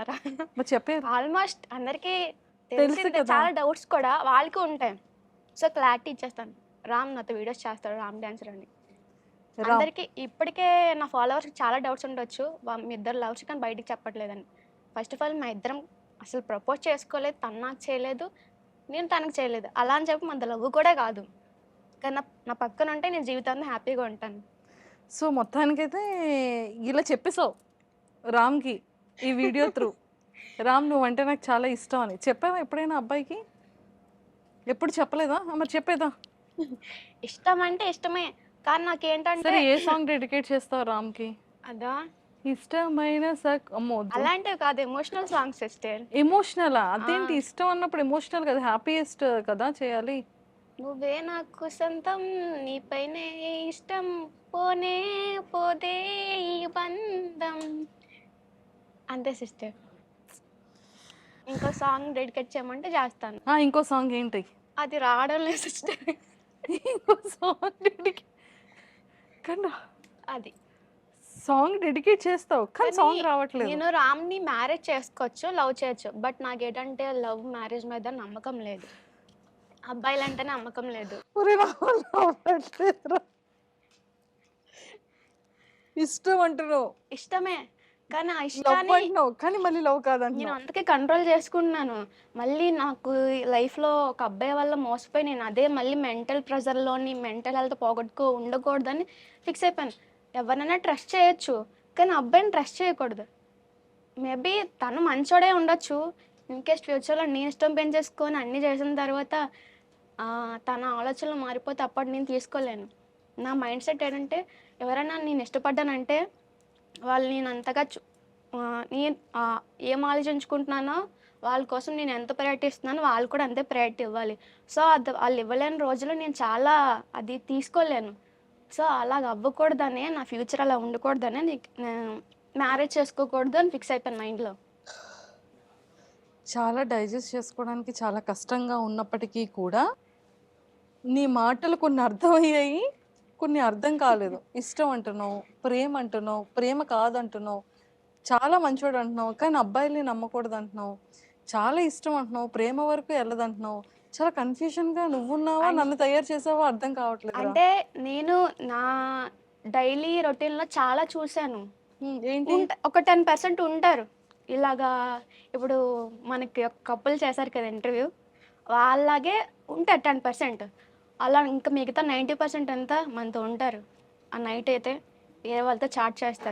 అంటారా? మరి చెప్పారు. ఆల్మోస్ట్ అందరికీ తెలుసు తెలిసిందే. కదా! చాలా డౌట్స్ కూడా వాళ్ళకి ఉంటాయి. సో, క్లారిటీ ఇచ్చేస్తాను. రామ్ నాతో వీడియోస్ చేస్తాడు. రామ్ డాన్సర్ అని. రామ్. అందరికి ఇప్పటికే నా ఫాలోవర్స్‌కి చాలా డౌట్స్ ఉండొచ్చు. మీ ఇద్దరు లవ్స్ కానీ బయటికి చెప్పట్లేదని. ఫస్ట్ ఆఫ్ ఆల్ మా ఇద్దరం అసలు ప్రపోజ్ చేసుకోలేదు. తను నాకు చేయలేదు. నేను తనకి చేయలేదు. అలా అని చెప్పి మనది లవ్ కూడా కాదు. కానీ నా నా పక్కన ఉంటే నేను జీవితాంతం హ్యాపీగా ఉంటాను. సో, మొత్తానికైతే ఇలా చెప్పేసావు రామ్‌కి ఈ వీడియో త్రూ. రామ్ నువ్వంటే నాకు చాలా ఇష్టం అని. చెప్పావా ఎప్పుడైనా అబ్బాయికి? ఎప్పుడు చెప్పలేదా? మరి చెప్పేదా? ఇష్టం అంటే ఇష్టమే. కానీ నాకేంటంటే సరే ఏ సాంగ్ డెడికేట్ చేస్తావు రామ్‌కి? అదా ఇష్టమైన అమ్మో! వద్దు. అలాంటివి కాదు ఎమోషనల్ సాంగ్స్ సిస్టర్. ఎమోషనలా? ఆ! అదేంటి ఇష్టం అన్నప్పుడు ఎమోషనల్ కదా! హ్యాపీయెస్ట్ కదా చేయాలి. నువ్వే నాకు సొంతం నీపైనే ఇష్టం పోనే పోదే ఈ బంధం. అంతే సిస్టర్. ఇంకో సాంగ్ డెడికేట్ చేయమంటే చేస్తాను. ఆ! ఇంకో సాంగ్ ఏంటి? అది రావడం లేదు సిస్టర్. ఇంకో సాంగ్ డెడికేట్ కానీ అది. సాంగ్ డెడికేట్ చేస్తావు. కానీ కానీ సాంగ్ రావట్లేదు. నేను రామ్‌ని మ్యారేజ్ చేసుకోవచ్చు, లవ్ చేయొచ్చు. బట్ నాకేంటంటే లవ్, మ్యారేజ్ మీద నమ్మకం లేదు. అబ్బాయిలంటేనే నమ్మకం లేదు. ఒరేయ్! నా వల్ల అవ్వట్లేదురా. ఇష్టం అంటున్నావు. ఇష్టమే. కానీ ఆ లవ్ ఇష్టాన్ని అంటున్నావు. కానీ మళ్ళీ లవ్ నేను కాదంటున్నావు. అందుకే కంట్రోల్ చేసుకుంటున్నాను. మళ్ళీ నాకు లైఫ్‌లో ఒక అబ్బాయి వల్ల మోసపోయి నేను అదే మళ్ళీ మెంటల్ ప్రెషర్‌లోని మెంటల్ హెల్త్ ఉండకూడదని ఫిక్స్ అయిపోయాను. ఎవరినైనా ట్రస్ట్ చేయొచ్చు. కానీ అబ్బాయిని ట్రస్ట్ చేయకూడదు. మేబీ తను మంచోడే ఉండొచ్చు. ఇన్‌కేస్ ఫ్యూచర్‌లో నేను ఇష్టం పెంచేసుకొని అన్నీ చేసిన తర్వాత తన ఆలోచనలు మారిపోతే అప్పుడు నేను తీసుకోలేను. నా మైండ్ సెట్ ఏంటంటే ఎవరైనా నేను ఇష్టపడ్డానంటే వాళ్ళు నేను అంతగా నేను ఏం ఆలోచించుకుంటున్నానో వాళ్ళ కోసం నేను ఎంత ప్రయారిటీ ఇస్తున్నానో వాళ్ళు కూడా అంతే ప్రయారిటీ ఇవ్వాలి. సో, వాళ్ళు ఇవ్వలేని రోజుల్లో నేను చాలా అది తీసుకోలేను. సో, అలాగ అవ్వకూడదనే నా ఫ్యూచర్ అలా ఉండకూడదనే నేను మ్యారేజ్ చేసుకోకూడదు అని ఫిక్స్ అయిపోయాను మైండ్‌లో. చాలా డైజెస్ట్ చేసుకోవడానికి చాలా కష్టంగా ఉన్నప్పటికీ కూడా నీ మాటలు కొన్ని అర్థమయ్యాయి. కొన్ని అర్థం కాలేదు. ఇష్టం అంటున్నావు, ప్రేమ అంటున్నావు, ప్రేమ కాదంటున్నావు, చాలా మంచోడు అంటున్నావు, కానీ అబ్బాయిల్ని నమ్మకూడదంటున్నావు, చాలా ఇష్టం అంటున్నావు, ప్రేమ వరకు ఎళ్ళదంటున్నావు. చాలా కన్‌ఫ్యూషన్‌గా నువ్వున్నావా? అన్ నన్ను తయారు చేసావా? అర్థం కావట్లేదురా. అంటే నేను నా డైలీ రొటీన్‌లో చాలా చూసాను. ఏంటి? ఒక 10% ఉంటారు. ఇలాగా ఇప్పుడు మనకి ఒక కపుల్ చేశారు కదా ఇంటర్వ్యూ. వాళ్ళలాగే ఉంటారు 10%. అలా ఇంకా మిగతా 90% అంతా మనతో ఉంటారు. ఆ నైట్ అయితే వేరే వాళ్ళతో చాట్ చేస్తారు.